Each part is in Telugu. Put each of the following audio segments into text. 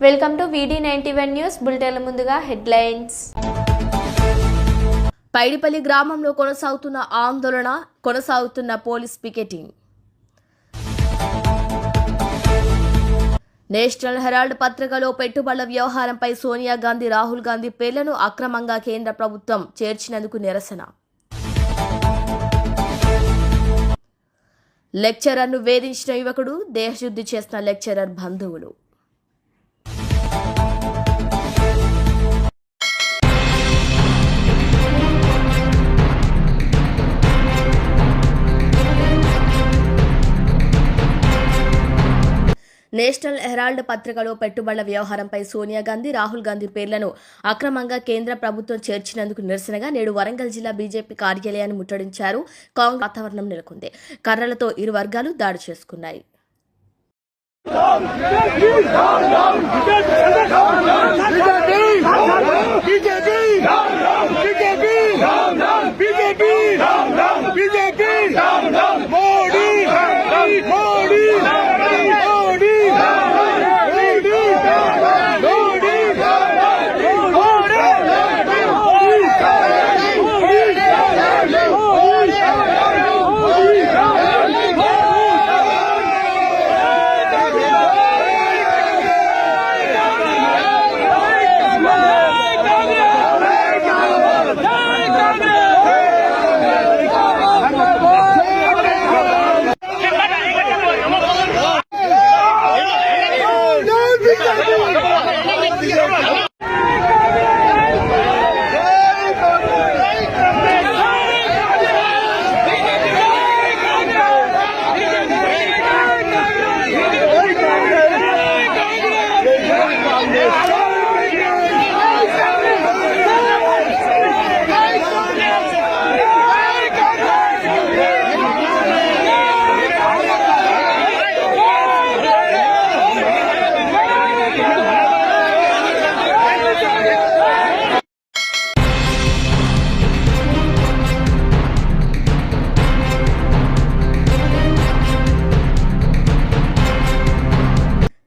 వెల్కమ్ టు VD91 న్యూస్ బులెటిన్ల ముందుగా హెడ్లైన్స్. పైడిపల్లి గ్రామంలో కొనసాగుతున్న ఆందోళన, కొనసాగుతున్న పోలీస్ పికెటింగ్. నేషనల్ హెరాల్డ్ పత్రికలో పెట్టుబడుల వ్యవహారంపై సోనియా గాంధీ, రాహుల్ గాంధీ పేర్లను అక్రమంగా కేంద్ర ప్రభుత్వం చేర్చినందుకు నిరసన. లెక్చరర్ను వేధించిన యువకుడు, దేహశుద్ధి చేసిన లెక్చరర్ బంధువులు. నేషనల్ హెరాల్డ్ పత్రికలో పెట్టుబడుల వ్యవహారంపై సోనియా గాంధీ, రాహుల్ గాంధీ పేర్లను అక్రమంగా కేంద్ర ప్రభుత్వం చేర్చినందుకు నిరసనగా నేడు వరంగల్ జిల్లా బీజేపీ కార్యాలయాన్ని ముట్టడించారు. కాంగ్రెస్ వాతావరణం నెలకొంది. కర్రలతో ఇరు వర్గాలు దాడి చేసుకున్నాయి.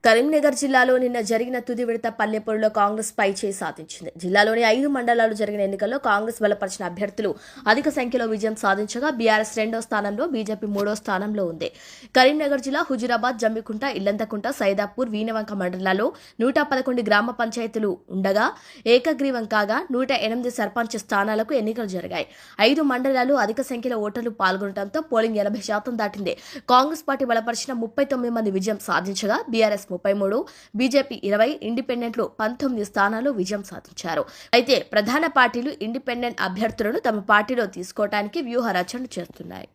కరీంనగర్ జిల్లాలో నిన్న జరిగిన తుది విడత పల్లెపూరులో కాంగ్రెస్ పైచేయి సాధించింది. జిల్లాలోని 5 మండలాలు జరిగిన ఎన్నికల్లో కాంగ్రెస్ బలపరిచిన అభ్యర్థులు అధిక సంఖ్యలో విజయం సాధించగా బీఆర్ఎస్ 2వ స్థానంలో, బీజేపీ 3వ స్థానంలో ఉంది. కరీంనగర్ జిల్లా హుజురాబాద్, జమ్మికుంట, ఇల్లంతకుంట, సైదాపూర్, వీణవంక మండలాల్లో 111 గ్రామ పంచాయతీలు ఉండగా ఏకగ్రీవం కాగా 108 సర్పంచ్ స్థానాలకు ఎన్నికలు జరిగాయి. 5 మండలాలు అధిక సంఖ్యలో ఓటర్లు పాల్గొనడంతో పోలింగ్ 80% దాటింది. కాంగ్రెస్ పార్టీ బలపరిచిన 39 మంది విజయం సాధించగా బీఆర్ఎస్ 33, బీజేపీ 20, ఇండిపెండెంట్లు 19 స్థానాల్లో విజయం సాధించారు. అయితే ప్రధాన పార్టీలు ఇండిపెండెంట్ అభ్యర్థులను తమ పార్టీలో తీసుకోవడానికి వ్యూహ రచన చేస్తున్నాయి.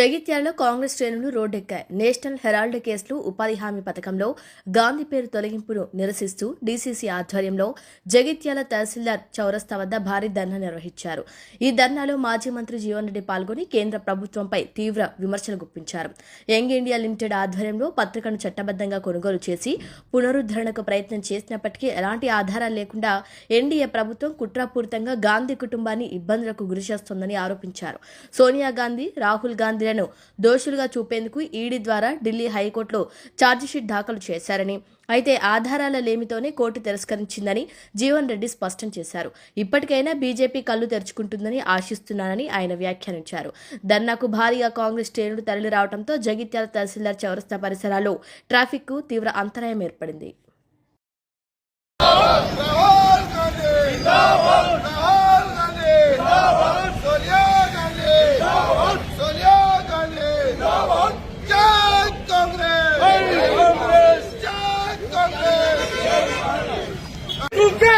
జగిత్యాలలో కాంగ్రెస్ శ్రేణులు రోడ్డెక్కాయి. నేషనల్ హెరాల్డ్ కేసులు ఉపాధి హామీ పథకంలో గాంధీ పేరు తొలగింపును నిరసిస్తూ డీసీసీ ఆధ్వర్యంలో జగిత్యాల తహసీల్దార్ చౌరస్తా వద్ద భారీ ధర్నా నిర్వహించారు. ఈ ధర్నాలో మాజీ మంత్రి జీవన్ రెడ్డి పాల్గొని కేంద్ర ప్రభుత్వంపై తీవ్ర విమర్శలు గుప్పించారు. యంగ్ ఇండియా లిమిటెడ్ ఆధ్వర్యంలో పత్రికను చట్టబద్ధంగా కొనుగోలు చేసి పునరుద్ధరణకు ప్రయత్నం చేసినప్పటికీ ఎలాంటి ఆధారాలు లేకుండా ఎన్డీఏ ప్రభుత్వం కుట్రపూరితంగా గాంధీ కుటుంబాన్ని ఇబ్బందులకు గురిచేస్తోందని ఆరోపించారు. సోనియా గాంధీ, రాహుల్ గాంధీలను దోషులుగా చూపేందుకు ఈడీ ద్వారా ఢిల్లీ హైకోర్టులో ఛార్జిషీట్ దాఖలు చేశారని, అయితే ఆధారాల లేమితోనే కోర్టు తిరస్కరించిందని జీవన్ రెడ్డి స్పష్టం చేశారు. ఇప్పటికైనా బీజేపీ కళ్లు తెరుచుకుంటుందని ఆశిస్తున్నానని ఆయన వ్యాఖ్యానించారు. ధర్నాకు భారీగా కాంగ్రెస్ శ్రేణులు తరలి రావడంతో జగిత్యాల తహసీల్దార్ చౌరస్తా పరిసరాల్లో ట్రాఫిక్ కు తీవ్ర అంతరాయం ఏర్పడింది.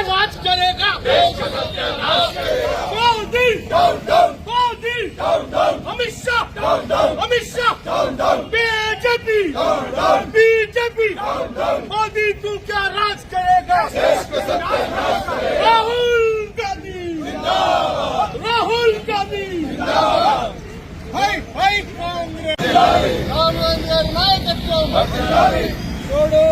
राज करेगा अमित शाह बीजेपी मोदी तू क्या राज करेगा? राहुल गांधी हाय कांग्रेस नायकत्व छोड़ो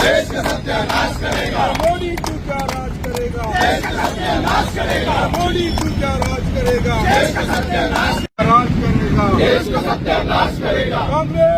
देश का सत्यानाश करेगा मोदी तू क्या राज करेगा? देश का सत्यानाश करेगा मोदी तू क्या राज करेगा? देश का सत्यानाश करेगा देश का सत्यानाश करेगा कांग्रेस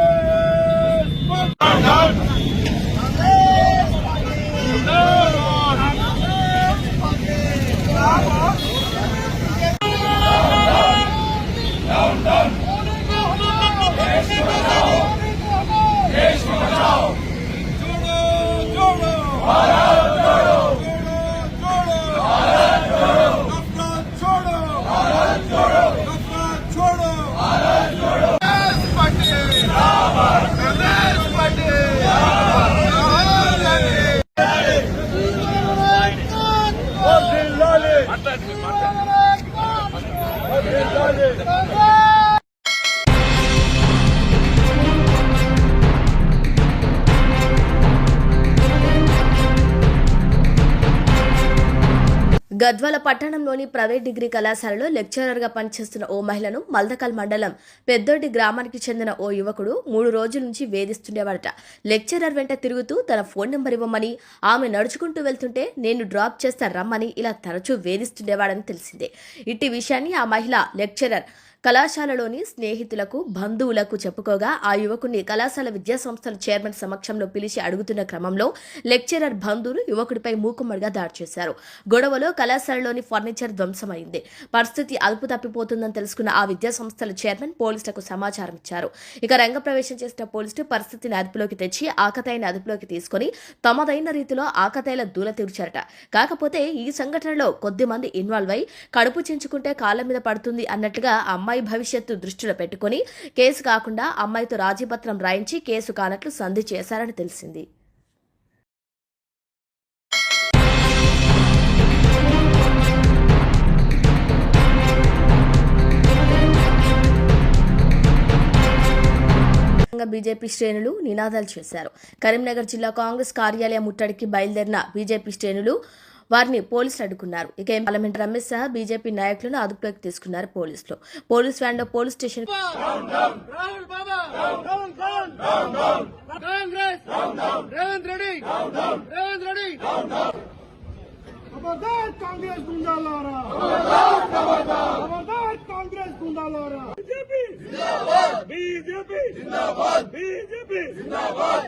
గద్వాల పట్టణంలోని ప్రైవేట్ డిగ్రీ కళాశాలలో లెక్చరర్గా పనిచేస్తున్న ఓ మహిళను మల్దకల్ మండలం పెద్దొడ్డి గ్రామానికి చెందిన ఓ యువకుడు 3 రోజుల నుంచి వేధిస్తుండేవాడట. లెక్చరర్ వెంట తిరుగుతూ తన ఫోన్ నెంబర్ ఇవ్వమని, ఆమె నడుచుకుంటూ వెళ్తుంటే నేను డ్రాప్ చేస్తా రమ్మని ఇలా తరచూ వేధిస్తుండేవాడని తెలిసిందే. ఇట్టి విషయాన్ని ఆ మహిళ లెక్చరర్ కళాశాలలోని స్నేహితులకు, బంధువులకు చెప్పుకోగా ఆ యువకుని కళాశాల విద్యాసంస్థల చైర్మన్ సమక్షంలో పిలిచి అడుగుతున్న క్రమంలో లెక్చరర్ బంధువులు యువకుడిపై మూకుమ్మడిగా దాడి చేశారు. గొడవలో కళాశాలలోని ఫర్నిచర్ ధ్వంసమైంది. పరిస్థితి అదుపు తప్పిపోతుందని తెలుసుకున్న ఆ విద్యాసంస్థల చైర్మన్ పోలీసులకు సమాచారం ఇచ్చారు. ఇక రంగప్రవేశం చేసిన పోలీసులు పరిస్థితిని అదుపులోకి తెచ్చి ఆకతాయిని అదుపులోకి తీసుకుని తమదైన రీతిలో ఆకతాయిల దూల తీర్చారట. కాకపోతే ఈ సంఘటనలో కొద్దిమంది ఇన్వాల్వ్ అయి కడుపు చించుకుంటే కాళ్ల మీద పడుతుంది అన్నట్లుగా అమ్మాయి భవిష్యత్తు దృష్టిలో పెట్టుకుని కేసు కాకుండా అమ్మాయితో రాజీపత్రం రాయించి కేసు కానట్లు సంధి చేశారని తెలిసింది. బీజేపీ శ్రేణులు నినాదాలు చేశారు. కరీంనగర్ జిల్లా కాంగ్రెస్ కార్యాలయం ముట్టడికి బయలుదేరిన బీజేపీ శ్రేణులు వారిని పోలీసులు అడ్డుకున్నారు. ఇక పార్లమెంట్ రమేష్ సహా బీజేపీ నాయకులను అదుపులోకి తీసుకున్నారు పోలీసులు. పోలీస్ వ్యాన్లో పోలీస్ స్టేషన్ खबरदार कांग्रेस गुंडालारा, खबरदार कांग्रेस गुंडालारा। बीजेपी जिंदाबाद, बीजेपी जिंदाबाद, बीजेपी जिंदाबाद।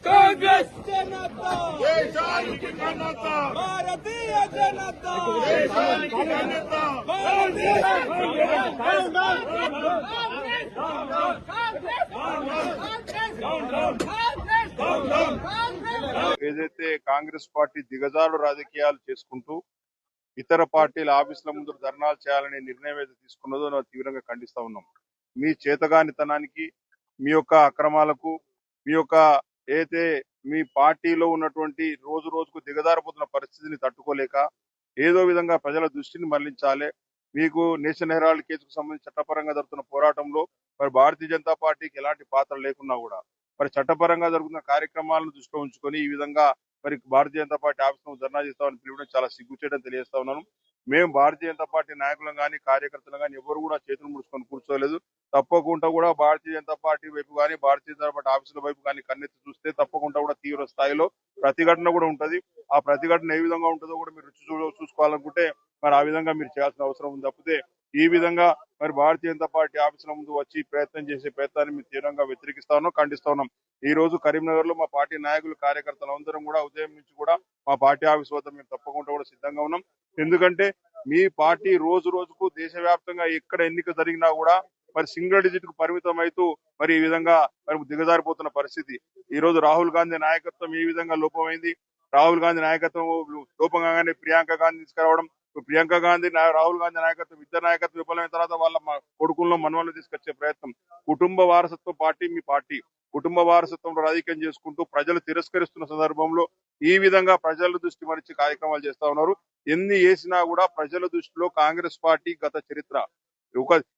కాంగ్రెస్ దేశానికి ఘనత భారతీయ జనత దేశానికి ఘనత ఏదైతే కాంగ్రెస్ పార్టీ దిగజారు రాజకీయాలు చేసుకుంటూ ఇతర పార్టీల ఆఫీసుల ముందు ధర్నాలు చేయాలనే నిర్ణయం ఏదైతే తీసుకున్నదో ನಾವು తీవ్రంగా ఖండిస్తా ఉన్నాం. మీ చేతగానితనానికి, మీ యొక్క అక్రమాలకు, మీ యొక్క ఏదైతే మీ పార్టీలో ఉన్నటువంటి రోజు రోజుకు దిగజారిపోతున్న పరిస్థితిని తట్టుకోలేక ఏదో విధంగా ప్రజల దృష్టిని మళ్లించాలి. మీకు నేషనల్ హెరాల్డ్ కేసుకు సంబంధించి చట్టపరంగా జరుగుతున్న పోరాటంలో మరి భారతీయ జనతా పార్టీకి ఎలాంటి పాత్ర లేకున్నా కూడా మరి చట్టపరంగా జరుగుతున్న కార్యక్రమాలను దృష్టిలో ఉంచుకొని ఈ విధంగా మరి భారతీయ జనతా పార్టీ ఆఫీసులో ధర్నా చేస్తామని పిలవడం చాలా సిగ్గుచేయడం తెలియజేస్తా ఉన్నాను. మేము భారతీయ జనతా పార్టీ నాయకులను కానీ కార్యకర్తలు కానీ ఎవరు కూడా చేతులు ముడుచుకొని కూర్చోలేదు. తప్పకుండా కూడా భారతీయ జనతా పార్టీ వైపు కానీ భారతీయ జనతా పార్టీ ఆఫీసుల వైపు కానీ కన్నెత్తి చూస్తే తప్పకుండా కూడా తీవ్ర స్థాయిలో ప్రతిఘటన కూడా ఉంటది. ఆ ప్రతిఘటన ఏ విధంగా ఉంటుందో కూడా మీరు చూసుకోవాలనుకుంటే మరి ఆ విధంగా మీరు చేయాల్సిన అవసరం ఉంది. తప్పితే ఈ విధంగా మరి భారతీయ జనతా పార్టీ ఆఫీసుల ముందు వచ్చి ప్రయత్నం చేసే ప్రయత్నాన్ని మేము తీవ్రంగా వ్యతిరేకిస్తా ఉన్నాం, ఖండిస్తా ఉన్నాం. ఈ రోజు కరీంనగర్ లో మా పార్టీ నాయకులు కార్యకర్తలు అందరం కూడా ఉదయం నుంచి కూడా మా పార్టీ ఆఫీస్ వద్ద మేము తప్పకుండా కూడా సిద్ధంగా ఉన్నాం. ఎందుకంటే మీ పార్టీ రోజు రోజుకు దేశవ్యాప్తంగా ఎక్కడ ఎన్నిక జరిగినా కూడా మరి సింగిల్ డిజిట్ కు పరిమితం అవుతూ మరి ఈ విధంగా మరి దిగజారిపోతున్న పరిస్థితి. ఈ రోజు రాహుల్ గాంధీ నాయకత్వం ఏ విధంగా లోపమైంది, రాహుల్ గాంధీ నాయకత్వం లోపంగానే ప్రియాంక గాంధీ తీసుకురావడం, ప్రియాంక గాంధీ రాహుల్ గాంధీ నాయకత్వం ఇద్దరు నాయకత్వం విఫలమైన తర్వాత వాళ్ళ కొడుకుల్లో మనవలను తీసుకొచ్చే ప్రయత్నం. కుటుంబ వారసత్వ పార్టీ మీ పార్టీ. కుటుంబ వారసత్వంలో రాజకీయం చేసుకుంటూ ప్రజలు తిరస్కరిస్తున్న సందర్భంలో ఈ విధంగా ప్రజల దృష్టి మరిచి కార్యక్రమాలు చేస్తా ఉన్నారు. ఎన్ని చేసినా కూడా ప్రజల దృష్టిలో కాంగ్రెస్ పార్టీ గత చరిత్ర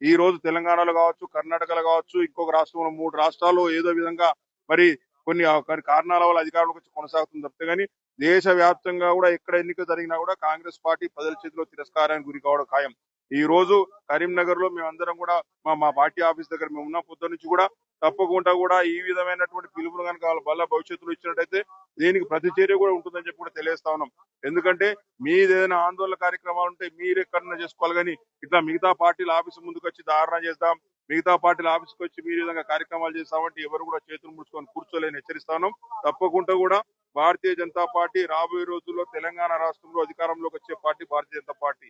ఈ రోజు తెలంగాణలో కావచ్చు, కర్ణాటకలో కావచ్చు, ఇంకొక రాష్ట్రంలో 3 రాష్ట్రాల్లో ఏదో విధంగా మరి కొన్ని కారణాల వల్ల అధికారంలోకి వచ్చి కొనసాగుతుంది తప్పితే కానీ దేశవ్యాప్తంగా కూడా ఎక్కడ ఎన్నిక జరిగినా కూడా కాంగ్రెస్ పార్టీ ప్రజల చేతిలో తిరస్కారానికి గురి కావడం ఖాయం. ఈ రోజు కరీంనగర్ లో మేమందరం కూడా మా పార్టీ ఆఫీస్ దగ్గర మేము ఉన్న పొద్దు నుంచి కూడా తప్పకుండా కూడా ఈ విధమైనటువంటి పిలుపులు కనుక వాళ్ళ వల్ల భవిష్యత్తులో ఇచ్చినట్టయితే దీనికి ప్రతి చర్య కూడా ఉంటుందని చెప్పి కూడా తెలియజేస్తా ఉన్నాం. ఎందుకంటే మీది ఏదైనా ఆందోళన కార్యక్రమాలు ఉంటే మీరు ఎక్కడన్నా చేసుకోవాలి, కానీ ఇట్లా మిగతా పార్టీల ఆఫీసు ముందుకు వచ్చి ధారణ చేద్దాం, మిగతా పార్టీల ఆఫీస్కి వచ్చి మీరు విధంగా కార్యక్రమాలు చేస్తామంటే ఎవరు కూడా చేతులు ముడుచుకొని కూర్చోలేని హెచ్చరిస్తా ఉన్నాం. తప్పకుండా కూడా భారతీయ జనతా పార్టీ రాబోయే రోజుల్లో తెలంగాణ రాష్ట్రంలో అధికారంలోకి వచ్చే పార్టీ భారతీయ జనతా పార్టీ.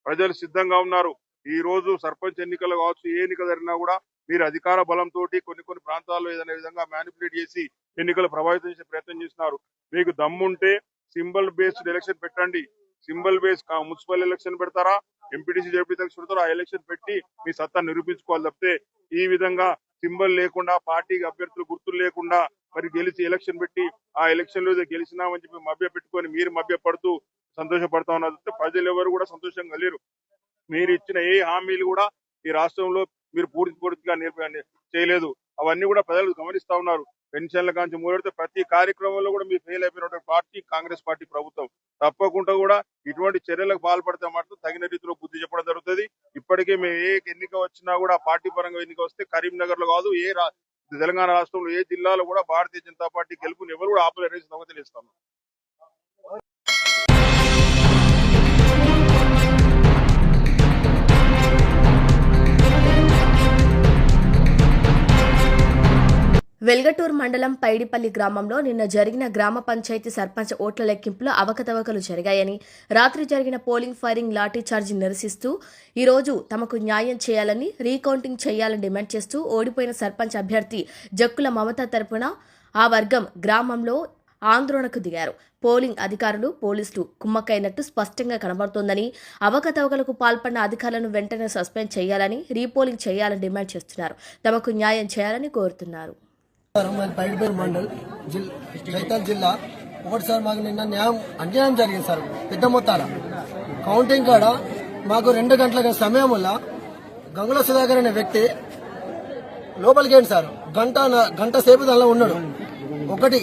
ప్రజలు సిద్ధంగా ఉన్నారు. ఈ రోజు సర్పంచ్ ఎన్నికలు కావచ్చు, ఏ ఎన్నిక జరిగినా కూడా మీరు అధికార బలంతో కొన్ని ప్రాంతాల్లో ఏదైనా విధంగా మ్యానిపులేట్ చేసి ఎన్నికలు ప్రభావితం చేసే ప్రయత్నం చేస్తున్నారు. మీకు దమ్ముంటే సింబల్ బేస్డ్ ఎలక్షన్ పెట్టండి. సింబల్ బేస్ మున్సిపల్ ఎలక్షన్ పెడతారా, ఎంపీటీసీ జడ్పీ ఎలక్షన్ పెడతారా, ఆ ఎలక్షన్ పెట్టి మీ సత్తా నిరూపించుకోవాలి తప్పితే ఈ విధంగా సింబల్ లేకుండా పార్టీకి అభ్యర్థులు గుర్తులు లేకుండా మరి గెలిచి ఎలక్షన్ పెట్టి ఆ ఎలక్షన్ లో గెలిచినామని చెప్పి మభ్య పెట్టుకొని మీరు మభ్య పడుతూ సంతోషపడతా ఉన్నారు. ప్రజలు ఎవరు కూడా సంతోషంగా లేరు. మీరు ఇచ్చిన ఏ హామీలు కూడా ఈ రాష్ట్రంలో మీరు పూర్తిగా చేయలేదు. అవన్నీ కూడా ప్రజలు గమనిస్తా ఉన్నారు. పెన్షన్ల కాంచి మొదలెడితే ప్రతి కార్యక్రమంలో కూడా మీరు ఫెయిల్ అయిపోయినటువంటి పార్టీ కాంగ్రెస్ పార్టీ ప్రభుత్వం. తప్పకుండా కూడా ఇటువంటి చర్యలకు పాల్పడితే మాత్రం తగిన రీతిలో బుద్ధి చెప్పడం జరుగుతుంది. ఇప్పటికే మేము ఏ ఎన్నిక వచ్చినా కూడా పార్టీ పరంగా ఎన్నిక వస్తే కరీంనగర్ లో కాదు, తెలంగాణ రాష్ట్రంలో ఏ జిల్లాలో కూడా భారతీయ జనతా పార్టీ గెలుపుని ఎవరు కూడా ఆపలేరు తెలియజేస్తాను. వెల్గటూర్ మండలం పైడిపల్లి గ్రామంలో నిన్న జరిగిన గ్రామ పంచాయతీ సర్పంచ్ ఓట్ల లెక్కింపులో అవకతవకలు జరిగాయని, రాత్రి జరిగిన పోలింగ్ ఫైరింగ్ లాఠీ చార్జీ నిరసిస్తూ ఈరోజు తమకు న్యాయం చేయాలని, రీకౌంటింగ్ చేయాలని డిమాండ్ చేస్తూ ఓడిపోయిన సర్పంచ్ అభ్యర్థి జక్కుల మమత తరపున ఆ వర్గం గ్రామంలో ఆందోళనకు దిగారు. పోలింగ్ అధికారులు, పోలీసులు కుమ్మక్కైనట్టు స్పష్టంగా కనబడుతోందని, అవకతవకలకు పాల్పడిన అధికారులను వెంటనే సస్పెండ్ చేయాలని, రీపోలింగ్ చేయాలని డిమాండ్ చేస్తున్నారు. తమకు న్యాయం చేయాలని కోరుతున్నారు. పైడిపల్లి మండల్ జైతాల్ జిల్లా. ఒకటిసారి మాకు నిన్న అన్యాయం జరిగింది సార్. పెద్ద మొత్తాల కౌంటింగ్ కాడ మాకు 2 గంటల సమయం వల్ల గంగుల సుధాకర్ అనే వ్యక్తి లోపలికి ఏంటి సార్ గంట సేపు దానిలో ఉన్నాడు. ఒకటి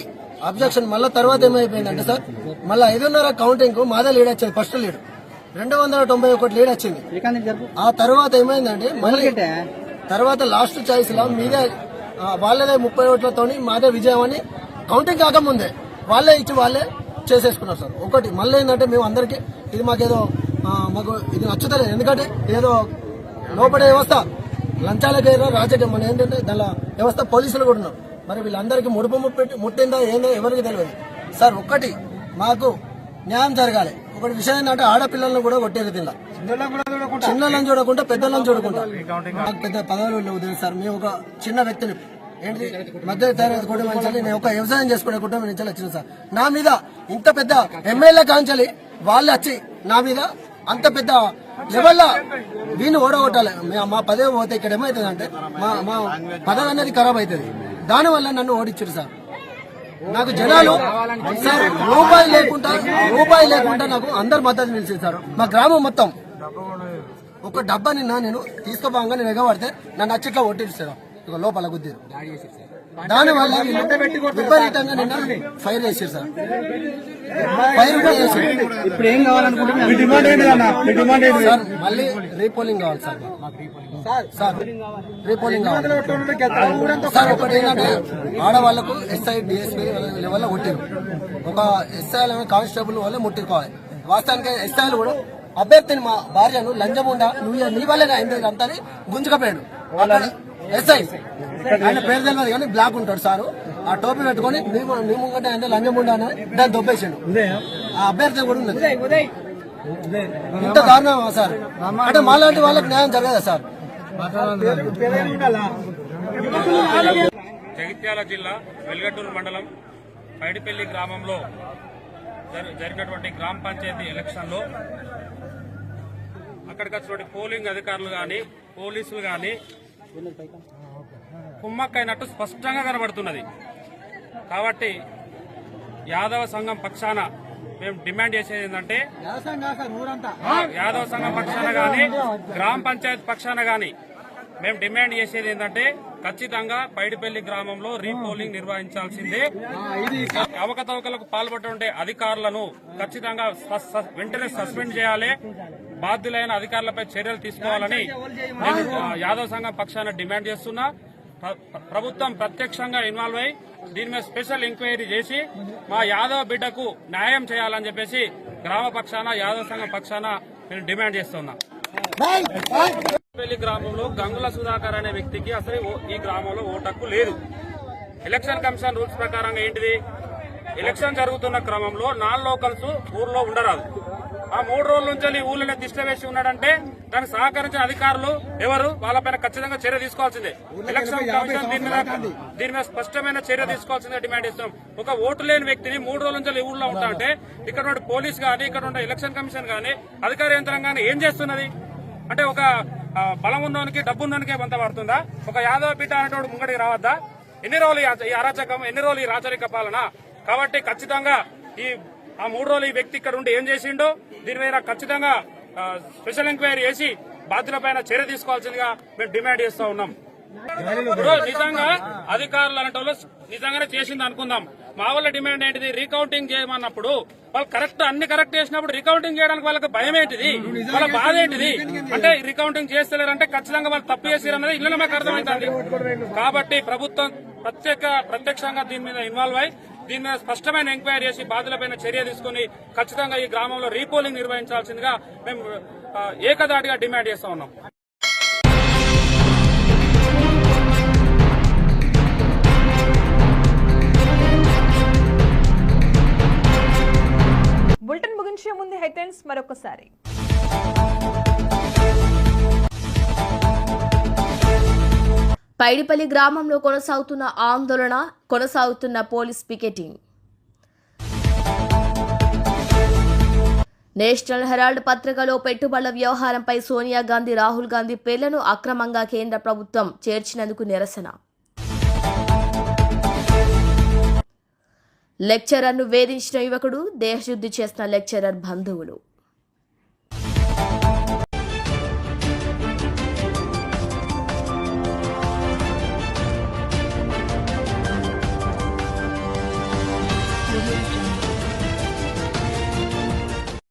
అబ్జెక్షన్. మళ్ళీ తర్వాత ఏమైపోయిందంటే సార్, మళ్ళీ 5:30 కౌంటింగ్ మాదే లీడ్ వచ్చేది, ఫస్ట్ లీడ్. 291 లీడ్ వచ్చింది. ఆ తర్వాత ఏమైందంటే మళ్ళీ తర్వాత లాస్ట్ చాయిస్ లో మీదే వాళ్ళదే 30 ఓట్లతోని మాదే విజయం అని కౌంటింగ్ కాకముందే వాళ్ళే ఇచ్చి వాళ్ళే చేసేసుకున్నారు సార్. ఒకటి మళ్ళీ ఏంటంటే మేము అందరికీ ఇది మాకేదో మాకు ఇది నచ్చుతలేదు. ఎందుకంటే ఏదో లోపడే వ్యవస్థ లంచాలకే రాజకీయం మన ఏంటంటే దానిలో వ్యవస్థ పోలీసులు కూడా ఉన్నారు. మరి వీళ్ళందరికీ ముడుపు ముట్టిందా ఏందో ఎవరికి తెలియదు సార్. ఒక్కటి మాకు న్యాయం జరగాలి. ఒకటి విషయం ఏంటంటే ఆడపిల్లలను కూడా కొట్టేది తిన్నా, చిన్నలను చూడకుండా పెద్దలను చూడకుండా. నాకు పెద్ద పదవులు లేవు సార్. మేము ఒక చిన్న వ్యక్తిని ఏంటి మధ్య తరగతి కుటుంబం నుంచి నేను ఒక వ్యవసాయం చేసుకునే కుటుంబం నుంచి వచ్చిన సార్. నా మీద ఇంత పెద్ద ఎమ్మెల్యే కాంచాలి వాళ్ళు వచ్చి నా మీద అంత పెద్ద లెవెల్లో దీన్ని ఓడగొట్టాలి. మా పదవి పోతే ఇక్కడ ఏమవుతుంది అంటే మా పదవి అనేది ఖరాబ్ అవుతుంది. దానివల్ల నన్ను ఓడించారు సార్. నాకు జనాలు సార్ రూపాయి లేకుండా నాకు అందరు మద్దతు నిలిచింది సార్. మా గ్రామం మొత్తం ఒక డబ్బా నిన్న నేను తీసుకోపోగా నేను ఎగబడితే నన్ను అచ్చిట్లా ఒట్టిస్తారు ఇక లోపల గుద్దిరు. దానివల్ల విపరీతంగా నిన్న ఫైర్ చేశారు సార్. ఫైర్ కూడా చేశారు. ఇప్పుడు ఏం కావాలనుకుంటున్నారు? సార్ మళ్ళీ రీపోలింగ్ కావాలి సార్. సార్ రీపోలింగ్ కావాలి సార్. ఒకటి ఏంటంటే ఆడవాళ్లకు ఎస్ఐ డిఎస్పీ లెవెల్లో కొట్టారు. ఒక ఎస్ఐ కానిస్టేబుల్ వల్ల ముట్టుకోవాలి. వాస్తవానికి ఎస్ఐలు కూడా అభ్యర్థిని మా భార్యను లంజముండా నువ్వు నీ వల్లనే అయింది అంతా గుంజుకపోయాడు. ఎస్ఐ ఆయన పేరు తెలియదు కానీ బ్లాక్ ఉంటాడు సారు. ఆ టోపీ పెట్టుకుని నీ ముంగట అంటే లంజముండా అని దాన్ని దొబ్బేసాడు. ఆ అభ్యర్థి కూడా ఉన్నది. ఇంత దారుణమా సార్? అంటే మాలాంటి వాళ్ళకి న్యాయం జరగదా సార్? జగిత్యాల జిల్లా వెల్గటూరు మండలం పైడిపల్లి గ్రామంలో జరిగినటువంటి గ్రామ పంచాయతీ ఎలక్షన్లో అక్కడికి వచ్చినటువంటి పోలింగ్ అధికారులు కానీ పోలీసులు కానీ కుమ్మక్కైనట్టు స్పష్టంగా కనబడుతున్నది. కాబట్టి యాదవ సంఘం పక్షాన మేము డిమాండ్ చేసేది ఏంటంటే యాదవ సంఘం పక్షాన గాని గ్రామ పంచాయతీ పక్షాన గాని మేము డిమాండ్ చేసేది ఏంటంటే ఖచ్చితంగా పైడిపల్లి గ్రామంలో రీపోలింగ్ నిర్వహించాల్సిందే. అవకతవకలకు పాల్పడే అధికారులను ఖచ్చితంగా వెంటనే సస్పెండ్ చేయాలి. బాధ్యులైన అధికారులపై చర్యలు తీసుకోవాలని నేను యాదవ సంఘం పక్షాన డిమాండ్ చేస్తున్నా. ప్రభుత్వం ప్రత్యక్షంగా ఇన్వాల్వ్ అయి దీని మీద స్పెషల్ ఎంక్వైరీ చేసి మా యాదవ బిడ్డకు న్యాయం చేయాలని చెప్పేసి గ్రామ పక్షాన యాదవ సంఘం పక్షాన నేను డిమాండ్ చేస్తున్నా. పెళ్లి గ్రామంలో గంగుల సుధాకర్ అనే వ్యక్తికి అసలు ఈ గ్రామంలో ఓటు హక్కు లేదు. ఎలక్షన్ కమిషన్ రూల్స్ ప్రకారంగా ఏంటిది, ఎలక్షన్ జరుగుతున్న క్రమంలో నాన్ లోకల్స్ ఊర్లో ఉండరాదు. ఆ 3 రోజుల నుంచి ఊళ్ళోనే తిష్ట వేసి ఉన్నాడంటే దానికి సహకరించిన అధికారులు ఎవరు వాళ్ళపైన ఖచ్చితంగా చర్య తీసుకోవాల్సిందే. ఎలక్షన్ కమిషన్ దీని మీద స్పష్టమైన చర్య తీసుకోవాల్సిందే డిమాండ్ చేస్తాం. ఒక ఓటు లేని వ్యక్తిని 3 రోజుల నుంచి ఊళ్ళో ఉంటా అంటే ఇక్కడ ఉన్న పోలీస్ గానీ ఇక్కడ ఉన్న ఎలక్షన్ కమిషన్ గానీ అధికార యంత్రాంగాన్ని ఏం చేస్తున్నది అంటే ఒక బలం ఉన్నోనికి డబ్బు ఉన్నోనికే వంత పడుతుందా? ఒక యాదవ బిడ్డ అనేటోడు ముంగడికి రావద్దా? ఎన్ని రోజులు ఈ అరాచకం, ఎన్ని రోజులు ఈ రాచరిక పాలన? కాబట్టి ఖచ్చితంగా ఆ 3 రోజులు ఈ వ్యక్తి ఇక్కడ ఉండి ఏం చేసిండో దీని మీద ఖచ్చితంగా స్పెషల్ ఎంక్వైరీ చేసి బాధ్యులపైన చర్య తీసుకోవాల్సిందిగా మేము డిమాండ్ చేస్తా ఉన్నాం. నిజంగా అధికారులు అనేటోళ్ళు నిజంగానే చేసింది అనుకుందాం. మా వాళ్ళ డిమాండ్ ఏంటిది, రీకౌంటింగ్ చేయమన్నప్పుడు వాళ్ళు అన్ని కరెక్ట్ చేసినప్పుడు రీకౌంటింగ్ చేయడానికి వాళ్ళకి భయం ఏంటిది, వాళ్ళ బాధ ఏంటిది అంటే రీకౌంటింగ్ చేస్తలేరంటే ఖచ్చితంగా వాళ్ళు తప్పు చేసారన్నది ఇళ్ళలో మాకు అర్థమవుతుంది. కాబట్టి ప్రభుత్వం ప్రత్యక్షంగా దీని మీద ఇన్వాల్వ్ అయి దీని మీద స్పష్టమైన ఎంక్వైరీ చేసి బాధ్యులపైన చర్య తీసుకుని ఖచ్చితంగా ఈ గ్రామంలో రీపోలింగ్ నిర్వహించాల్సిందిగా మేము ఏకదాటిగా డిమాండ్ చేస్తా ఉన్నాం. బులెటిన్ ముగించే ముందు హెడ్లైన్స్ మరొకసారి. పైడిపల్లి గ్రామంలో కొనసాగుతున్న ఆందోళన, కొనసాగుతున్న పోలీస్ పికెటింగ్. నేషనల్ హెరాల్డ్ పత్రికలో పెట్టుబడుల వ్యవహారంపై సోనియా గాంధీ, రాహుల్ గాంధీ పేర్లను అక్రమంగా కేంద్ర ప్రభుత్వం చేర్చినందుకు నిరసన. లెక్చరర్ను వేధించిన యువకుడు, దేహశుద్ధి చేసిన లెక్చరర్ బంధువులు.